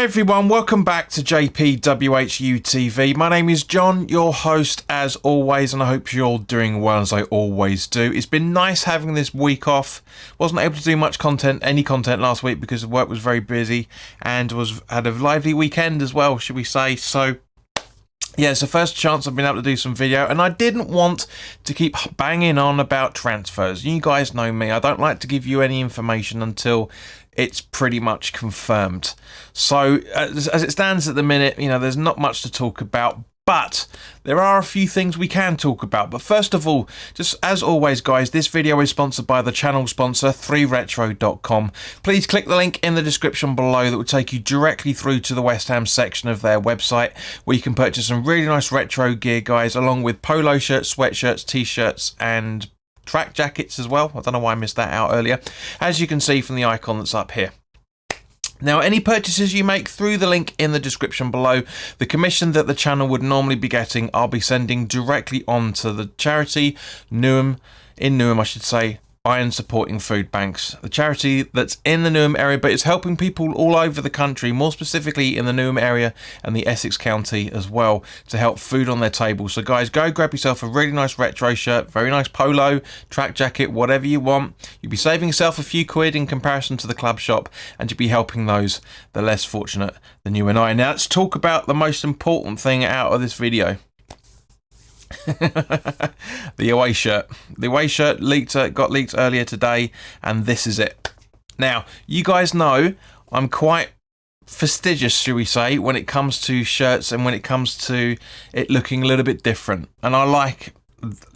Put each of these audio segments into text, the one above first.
everyone, welcome back to WHU TV. My name is John, your host as always, and I hope you're all doing well as I always do. It's been nice having this week off. Wasn't able to do much content, any content last week because the work was very busy and had a lively weekend as well, should we say. So yeah, it's the first chance I've been able to do some video, and I didn't want to keep banging on about transfers. You guys know me, I don't like to give you any information until it's pretty much confirmed. So as it stands at the minute, you know, there's not much to talk about, but there are a few things we can talk about. But first of all, just as always, guys, this video is sponsored by the channel sponsor, 3retro.com. Please click the link in the description below that will take you directly through to the West Ham section of their website, where you can purchase some really nice retro gear, guys, along with polo shirts, sweatshirts, t-shirts, and track jackets as well. I don't know why I missed that out earlier, as you can see from the icon that's up here. Now, any purchases you make through the link in the description below, the commission that the channel would normally be getting, I'll be sending directly on to the charity, Newham, I should say, Iron Supporting Food Banks, the charity that's in the Newham area, but it's helping people all over the country, more specifically in the Newham area and the Essex County as well, to help food on their table. So guys, go grab yourself a really nice retro shirt, very nice polo, track jacket, whatever you want. You'll be saving yourself a few quid in comparison to the club shop, and you'll be helping those the less fortunate than you and I. Now let's talk about the most important thing out of this video. The away shirt. The away shirt got leaked earlier today, and this is it. Now, you guys know I'm quite fastidious, shall we say, when it comes to shirts and when it comes to it looking a little bit different. And I like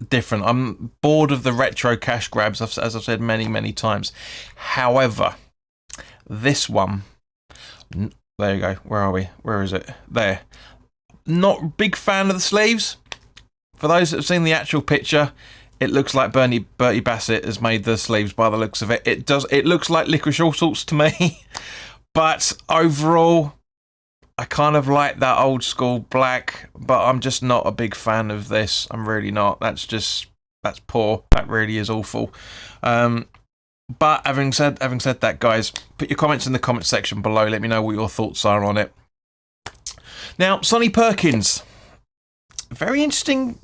different. I'm bored of the retro cash grabs, as I've said many times. However, this one, there you go. Where are we? Where is it? There. Not a big fan of the sleeves. For those that have seen the actual picture, it looks like Bertie Bassett has made the sleeves by the looks of it. It looks like Licorice All Sorts to me. But overall, I kind of like that old school black, but I'm just not a big fan of this. I'm really not. That's poor. That really is awful. But having said that, guys, put your comments in the comment section below. Let me know what your thoughts are on it. Now, Sonny Perkins. Very interesting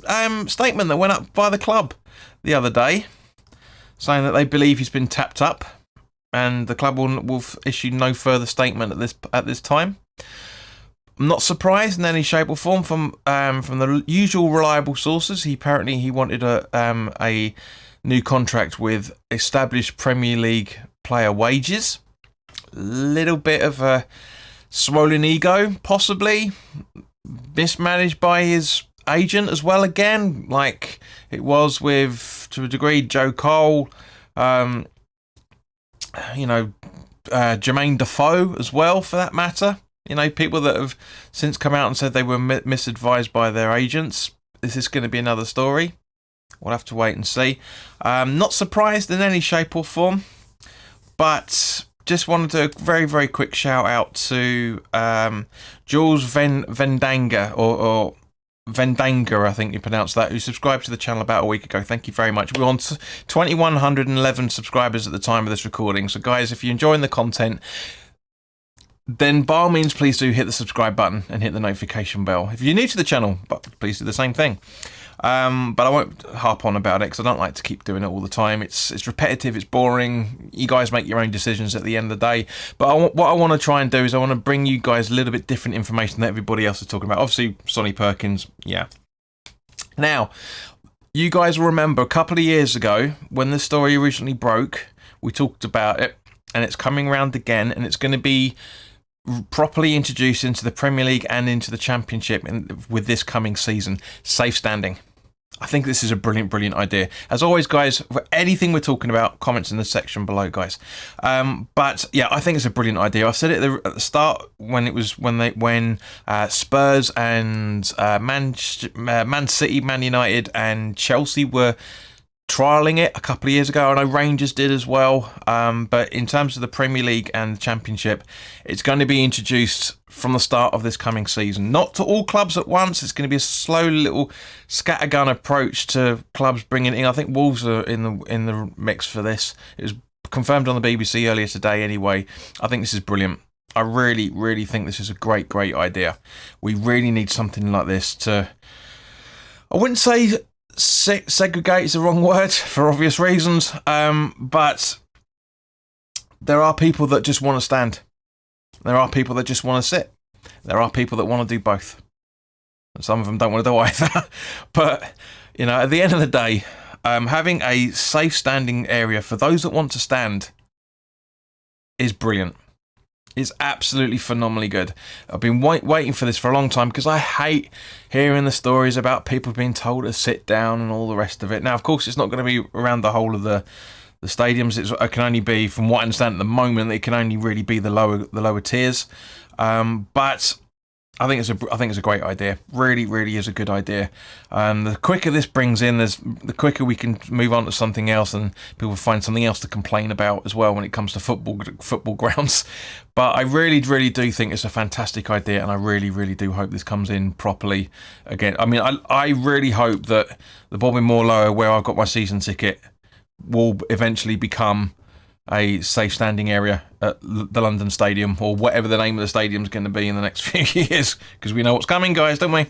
statement that went up by the club the other day, saying that they believe he's been tapped up, and the club will issue no further statement at this time. I'm not surprised in any shape or form from the usual reliable sources. He wanted a new contract with established Premier League player wages. Little bit of a swollen ego, possibly mismanaged by his agent as well, again, like it was with, to a degree, Joe Cole, Jermaine Defoe as well, for that matter. You know, people that have since come out and said they were misadvised by their agents. Is this going to be another story? We'll have to wait and see. Not surprised in any shape or form, but just wanted to very quick shout out to Jules Vendanga, or Vendanga, I think you pronounce that, who subscribed to the channel about a week ago. Thank you very much. We're on 2,111 subscribers at the time of this recording. So guys, if you're enjoying the content, then by all means, please do hit the subscribe button and hit the notification bell. If you're new to the channel, please do the same thing. But I won't harp on about it because I don't like to keep doing it all the time. It's repetitive, it's boring. You guys make your own decisions at the end of the day. But what I want to try and do is I want to bring you guys a little bit different information that everybody else is talking about. Obviously, Sonny Perkins, yeah. Now, you guys will remember a couple of years ago when the story originally broke, we talked about it, and it's coming around again, and it's going to be properly introduced into the Premier League and into the Championship with this coming season. Safe standing. I think this is a brilliant idea. As always, guys, for anything we're talking about, comments in the section below, guys. But yeah, I think it's a brilliant idea. I said it at the start when Spurs and Man City, Man United, and Chelsea were trialling it a couple of years ago. I know Rangers did as well. But in terms of the Premier League and the Championship, it's going to be introduced from the start of this coming season. Not to all clubs at once. It's going to be a slow little scattergun approach to clubs bringing in. I think Wolves are in the mix for this. It was confirmed on the BBC earlier today anyway. I think this is brilliant. I really, really think this is a great, great idea. We really need something like this to, I wouldn't say segregate is the wrong word for obvious reasons, but there are people that just want to stand. There are people that just want to sit. There are people that want to do both. And some of them don't want to do either. But, at the end of the day, having a safe standing area for those that want to stand is brilliant. It's absolutely phenomenally good. I've been waiting for this for a long time because I hate hearing the stories about people being told to sit down and all the rest of it. Now, of course, it's not going to be around the whole of the stadiums. It can only be, from what I understand at the moment, it can only really be the lower tiers. But I think it's a great idea. Really, really is a good idea. The quicker this brings in, the quicker we can move on to something else, and people find something else to complain about as well when it comes to football grounds. But I really, really do think it's a fantastic idea, and I really, really do hope this comes in properly again. I mean, I really hope that the Bobby Moore Lower, where I've got my season ticket, will eventually become a safe standing area at the London Stadium, or whatever the name of the stadium is going to be in the next few years, because we know what's coming, guys, don't we?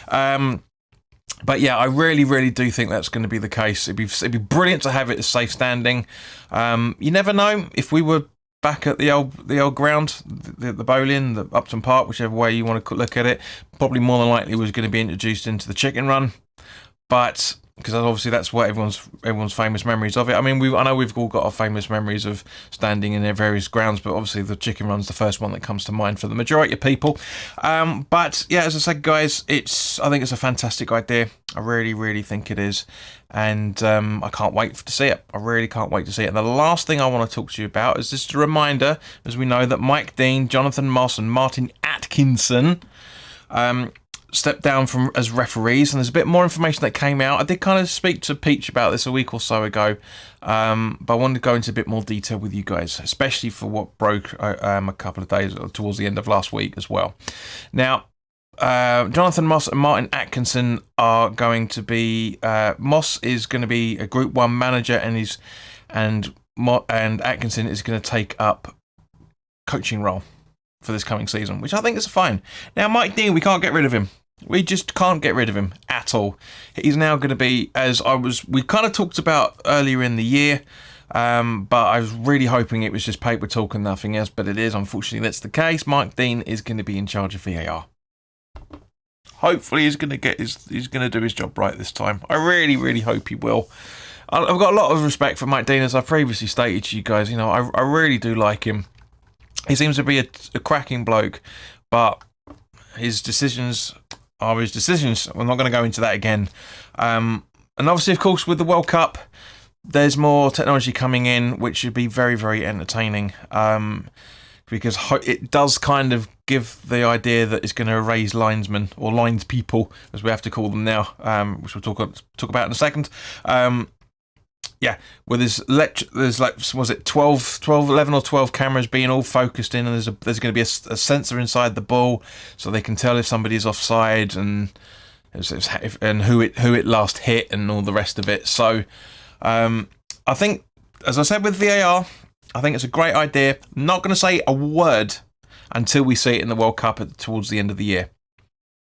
But yeah, I really, really do think that's going to be the case. It'd be brilliant to have it as safe standing. You never know, if we were back at the old ground, the Bowling, the Upton Park, whichever way you want to look at it, probably more than likely was going to be introduced into the Chicken Run. But because obviously that's what everyone's famous memories of it. I mean, I know we've all got our famous memories of standing in their various grounds, but obviously the Chicken Run's the first one that comes to mind for the majority of people. But yeah, as I said, guys, I think it's a fantastic idea. I really, really think it is, and I can't wait to see it. I really can't wait to see it. And the last thing I want to talk to you about is just a reminder, as we know, that Mike Dean, Jonathan Moss, and Martin Atkinson stepped down as referees, and there's a bit more information that came out. I did kind of speak to Peach about this a week or so ago, but I wanted to go into a bit more detail with you guys, especially for what broke a couple of days towards the end of last week as well. Now, Jonathan Moss and Martin Atkinson are going to be. Moss is going to be a Group 1 manager, and Atkinson is going to take up coaching role for this coming season, which I think is fine. Now, Mike Dean, we can't get rid of him. We just can't get rid of him at all. He's now going to be, we kind of talked about earlier in the year, but I was really hoping it was just paper talk and nothing else, but it is. Unfortunately, that's the case. Mike Dean is going to be in charge of VAR. Hopefully, he's going to do his job right this time. I really, really hope he will. I've got a lot of respect for Mike Dean, as I previously stated to you guys. I really do like him. He seems to be a cracking bloke, but his decisions are his decisions. I'm not going to go into that again. And obviously, of course, with the World Cup, there's more technology coming in, which should be very, very entertaining. Because it does kind of give the idea that it's going to erase linesmen, or lines people, as we have to call them now, which we'll talk about in a second. Yeah, well, there's like, was it 11 or 12 cameras being all focused in, and there's going to be a sensor inside the ball, so they can tell if somebody's offside and who it last hit and all the rest of it. So I think, as I said with VAR, I think it's a great idea. I'm not going to say a word until we see it in the World Cup towards the end of the year.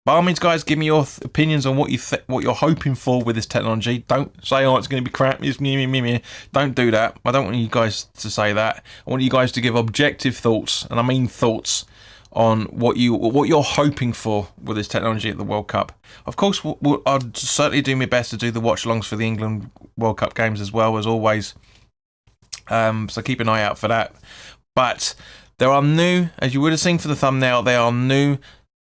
By all means, guys, give me your opinions on what you're hoping for with this technology. Don't say, it's going to be crap. It's me. Don't do that. I don't want you guys to say that. I want you guys to give objective thoughts, and I mean thoughts, on what you're hoping for with this technology at the World Cup. Of course, I'll certainly do my best to do the watch-alongs for the England World Cup games as well, as always. So keep an eye out for that. But there are new, as you would have seen from the thumbnail, there are new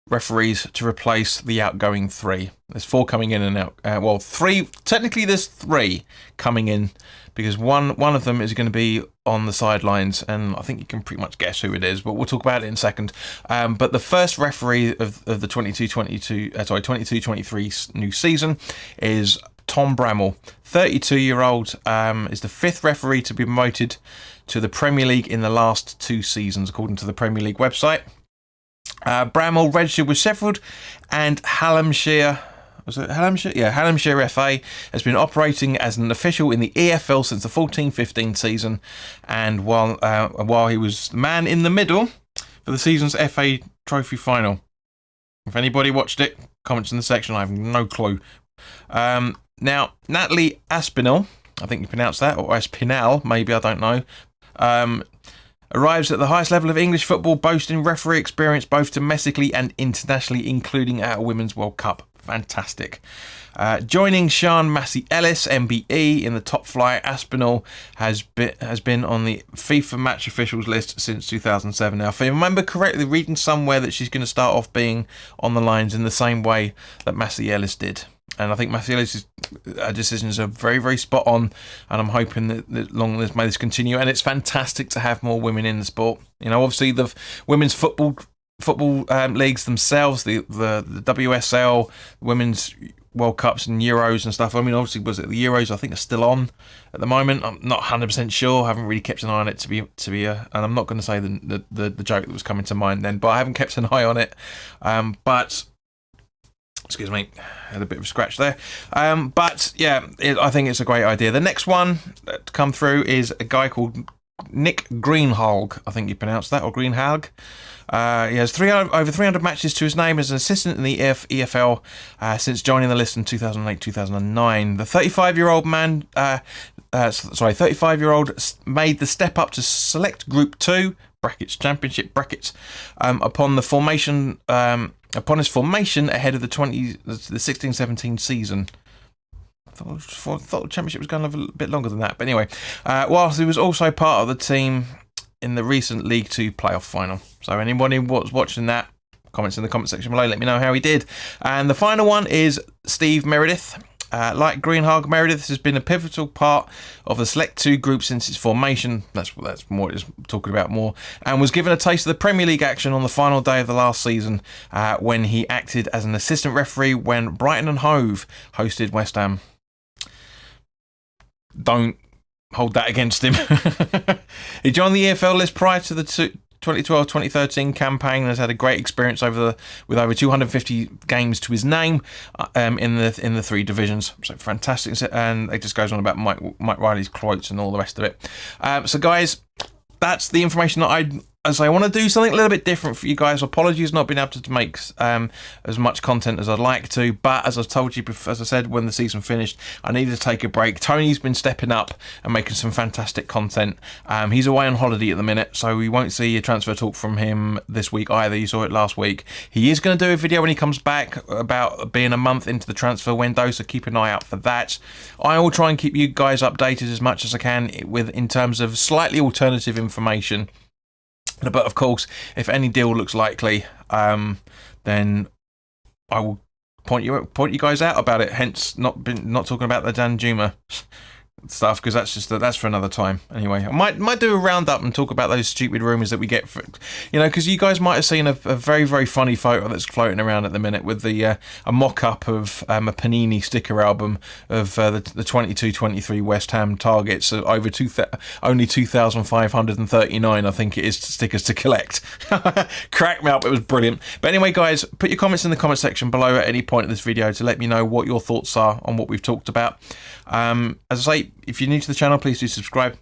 referees to replace the outgoing 3. There's 4 coming in and out. 3. Technically, there's 3 coming in, because one of them is going to be on the sidelines, and I think you can pretty much guess who it is, but we'll talk about it in a second. But the first referee of the 22-23 new season is Tom Bramall, 32-year-old, is the 5th referee to be promoted to the Premier League in the last 2 seasons, according to the Premier League website. Bramall registered with Sheffield and Hallamshire. Was it Hallamshire? Yeah, Hallamshire FA has been operating as an official in the EFL since the 14-15 season, and while he was the man in the middle for the season's FA Trophy final. If anybody watched it, comments in the section. I have no clue. Now, Natalie Aspinall, I think you pronounce that, or Aspinall, maybe, I don't know, arrives at the highest level of English football, boasting referee experience both domestically and internationally, including at a Women's World Cup. Fantastic. Joining Sian Massey-Ellis, MBE, in the top flight, Aspinall has been on the FIFA match officials list since 2007. Now, if I remember correctly, reading somewhere that she's going to start off being on the lines in the same way that Massey-Ellis did. And I think Massey-Ellis' decisions are very, very spot on, and I'm hoping that long as may this continue. And it's fantastic to have more women in the sport. You know, obviously the women's football leagues themselves, the WSL, Women's World Cups and Euros and stuff. I mean, obviously, was it the Euros? I think are still on at the moment. I'm not 100% sure. I haven't really kept an eye on it to be and I'm not going to say the joke that was coming to mind then, but I haven't kept an eye on it. But excuse me, had a bit of a scratch there. But yeah, I think it's a great idea. The next one to come through is a guy called Nick Greenhalgh. I think you pronounce that, or Greenhalgh. He has over 300 matches to his name as an assistant in the EFL since joining the list in 2008-2009. The 35-year-old man, 35-year-old made the step up to select Group 2 (brackets Championship brackets) upon his formation ahead of the 16-17 season. I thought the Championship was going a bit longer than that, but anyway, whilst he was also part of the team in the recent League 2 playoff final. So anyone who was watching that, comments in the comment section below, let me know how he did. And the final one is Steve Meredith. Like Greenhalgh, Meredith has been a pivotal part of the Select 2 group since its formation. That's more it's talking about more. And was given a taste of the Premier League action on the final day of the last season when he acted as an assistant referee when Brighton and Hove hosted West Ham. Don't hold that against him. He joined the EFL list prior to the 2012-2013 campaign and has had a great experience with over 250 games to his name in the three divisions. So fantastic, and it just goes on about Mike Riley's quotes and all the rest of it. So guys, that's the information that I want to do something a little bit different for you guys. Apologies not being able to make as much content as I'd like to, but as I told you, as I said when the season finished, I needed to take a break. Tony's been stepping up and making some fantastic content. He's away on holiday at the minute, so we won't see a transfer talk from him this week either. You saw it last week. He is going to do a video when he comes back about being a month into the transfer window, so keep an eye out for that. I will try and keep you guys updated as much as I can in terms of slightly alternative information. But of course, if any deal looks likely, then I will point you guys out about it. Hence, not talking about the Dan Juma stuff, because that's for another time. Anyway, I might do a roundup and talk about those stupid rumours that we get, because you guys might have seen a very, very funny photo that's floating around at the minute with a mock-up of a Panini sticker album of the 22-23 West Ham targets, over only 2,539, I think it is, stickers to collect. Crack me up, it was brilliant. But anyway, guys, put your comments in the comment section below at any point in this video to let me know what your thoughts are on what we've talked about. As I say, if you're new to the channel, please do subscribe,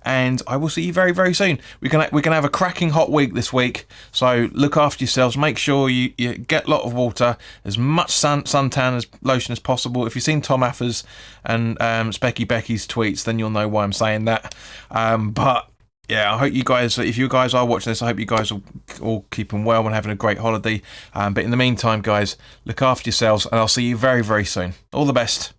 and I will see you very, very soon. We're gonna have a cracking hot week this week, so look after yourselves. Make sure you get a lot of water, as much suntan as lotion as possible. If you've seen Tom Affers and Specky Becky's tweets, then you'll know why I'm saying that. But yeah, I hope you guys, if you guys are watching this, I hope you guys are all keeping well and having a great holiday. But in the meantime, guys, look after yourselves, and I'll see you very, very soon. All the best.